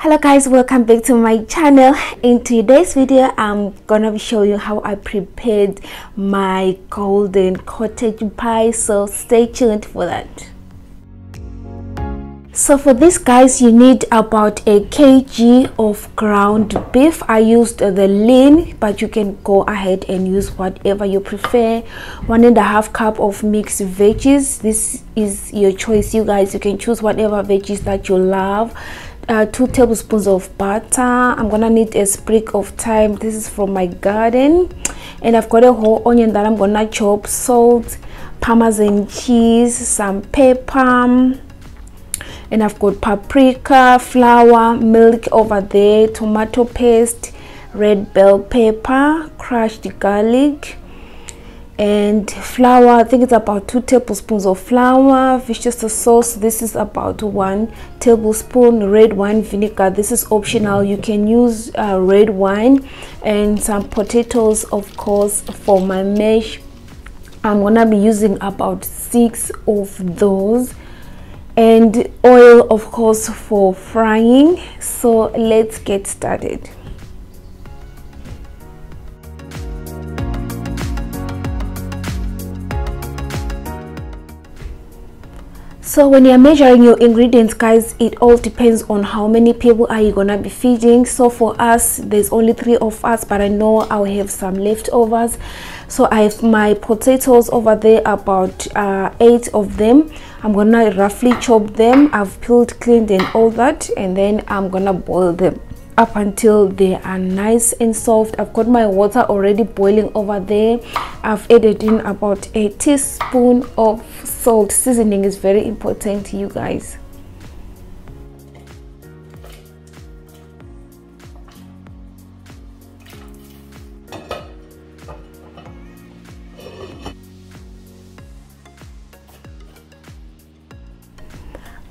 Hello guys, welcome back to my channel. In today's video I'm gonna be showing you how I prepared my golden cottage pie, so stay tuned for that. So for this guys, you need about a kg of ground beef. I used the lean, but you can go ahead and use whatever you prefer. 1.5 cup of mixed veggies. This is your choice, you guys. You can choose whatever veggies that you love. 2 tablespoons of butter. I'm gonna need a sprig of thyme. This is from my garden. And I've got a whole onion that I'm gonna chop, salt, Parmesan cheese, some pepper, and I've got paprika, flour, milk over there, tomato paste, red bell pepper, crushed garlic, and flour. I think it's about 2 tablespoons of flour. Worcestershire sauce, this is about 1 tablespoon. Red wine vinegar, this is optional. You can use red wine. And some potatoes, of course, for my mash. I'm gonna be using about 6 of those. And oil, of course, for frying. So let's get started. So when you're measuring your ingredients, guys, it all depends on how many people are you gonna be feeding. So for us, there's only 3 of us, but I know I'll have some leftovers. So I have my potatoes over there, about 8 of them. I'm gonna roughly chop them. I've peeled, cleaned and all that, and then I'm gonna boil them up until they are nice and soft. I've got my water already boiling over there. I've added in about a teaspoon of salt. Seasoning is very important to you guys.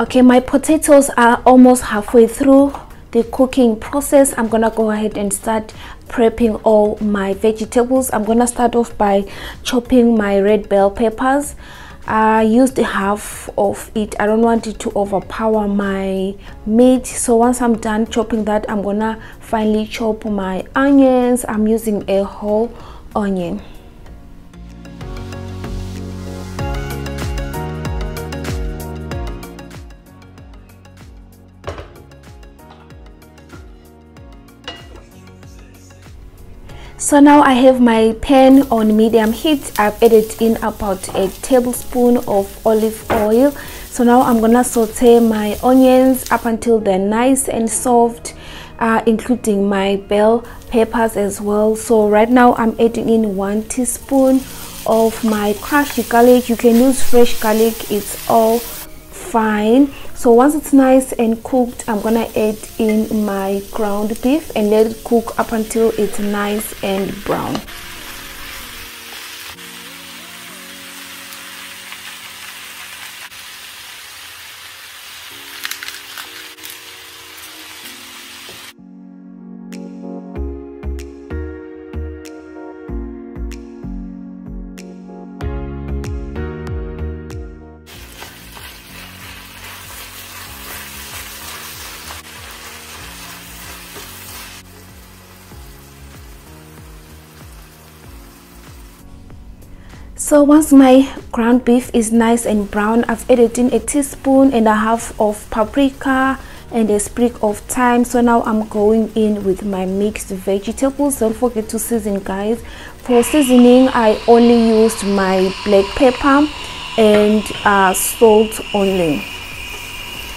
Okay, my potatoes are almost halfway through the cooking process. I'm gonna go ahead and start prepping all my vegetables. I'm gonna start off by chopping my red bell peppers. I used half of it. I don't want it to overpower my meat. So once I'm done chopping that, I'm gonna finally chop my onions. I'm using a whole onion. So now I have my pan on medium heat. I've added in about a tablespoon of olive oil. So now I'm gonna saute my onions up until they're nice and soft, including my bell peppers as well. So right now I'm adding in 1 teaspoon of my crushed garlic. You can use fresh garlic, it's all fine. So once it's nice and cooked, I'm gonna add in my ground beef and let it cook up until it's nice and brown. So once my ground beef is nice and brown, I've added in a teaspoon and a half of paprika and a sprig of thyme. So now I'm going in with my mixed vegetables. Don't forget to season, guys. For seasoning, I only used my black pepper and salt only.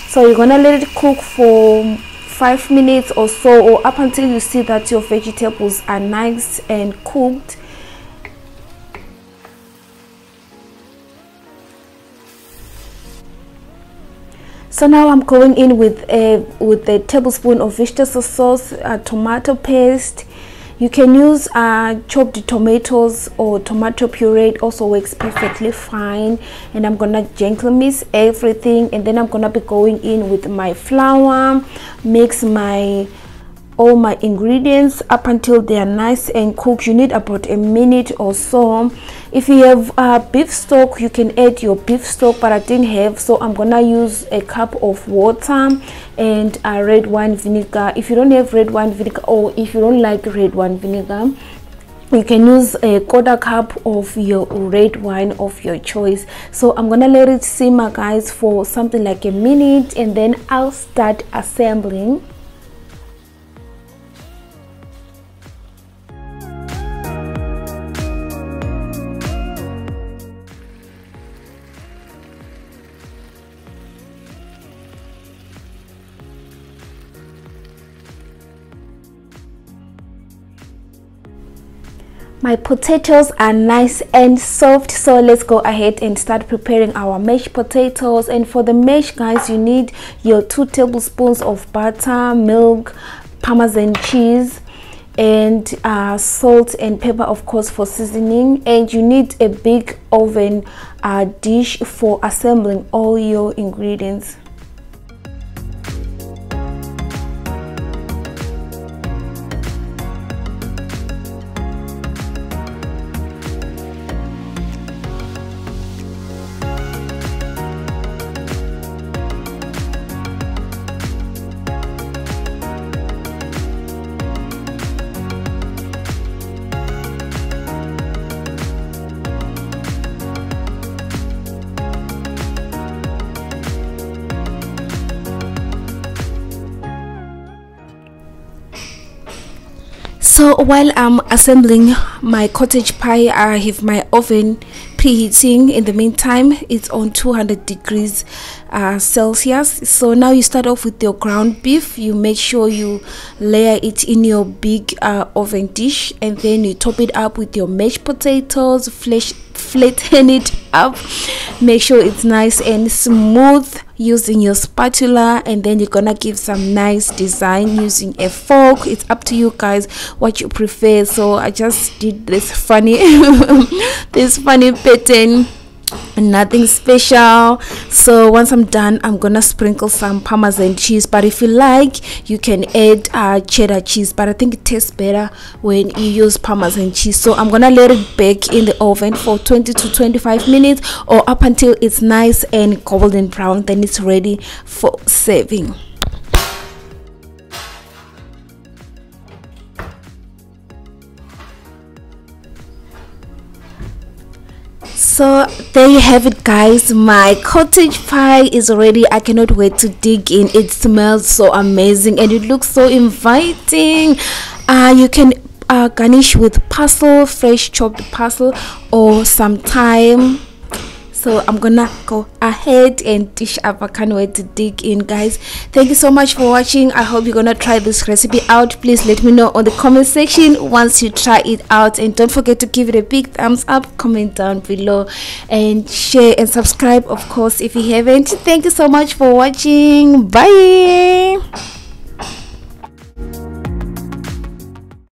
So you're gonna let it cook for 5 minutes or so, or up until you see that your vegetables are nice and cooked. So now I'm going in with a tablespoon of Worcestershire sauce, tomato paste. You can use chopped tomatoes or tomato puree. It also works perfectly fine. And I'm gonna gently mix everything, and then I'm gonna be going in with my flour, mix my all my ingredients up until they are nice and cooked. You need about a minute or so. If you have beef stock, you can add your beef stock, but I didn't have, so I'm gonna use a cup of water and red wine vinegar. If you don't have red wine vinegar, or if you don't like red wine vinegar, you can use a quarter cup of your red wine of your choice. So I'm gonna let it simmer, guys, for something like a minute, and then I'll start assembling. My potatoes are nice and soft, so let's go ahead and start preparing our mashed potatoes. And for the mash, guys, you need your 2 tablespoons of butter, milk, Parmesan cheese, and salt and pepper, of course, for seasoning. And you need a big oven dish for assembling all your ingredients. So while I'm assembling my cottage pie, I have my oven preheating. In the meantime, it's on 200 degrees Celsius. So now you start off with your ground beef. You make sure you layer it in your big oven dish, and then you top it up with your mashed potatoes, flatten it up, make sure it's nice and smooth using your spatula, and then you're gonna give some nice design using a fork. It's up to you guys what you prefer. So I just did this funny this funny pattern, nothing special. So once I'm done, I'm gonna sprinkle some Parmesan cheese, but if you like, you can add cheddar cheese, but I think it tastes better when you use Parmesan cheese. So I'm gonna let it bake in the oven for 20 to 25 minutes, or up until it's nice and golden brown, then it's ready for serving. So there you have it, guys. My cottage pie is ready. I cannot wait to dig in. It smells so amazing and it looks so inviting. You can garnish with parsley, fresh chopped parsley, or some thyme. So I'm gonna go ahead and dish up. I can't wait to dig in, guys. Thank you so much for watching. I hope you're gonna try this recipe out. Please let me know on the comment section once you try it out, and don't forget to give it a big thumbs up, comment down below, and share and subscribe, of course, if you haven't. Thank you so much for watching. Bye.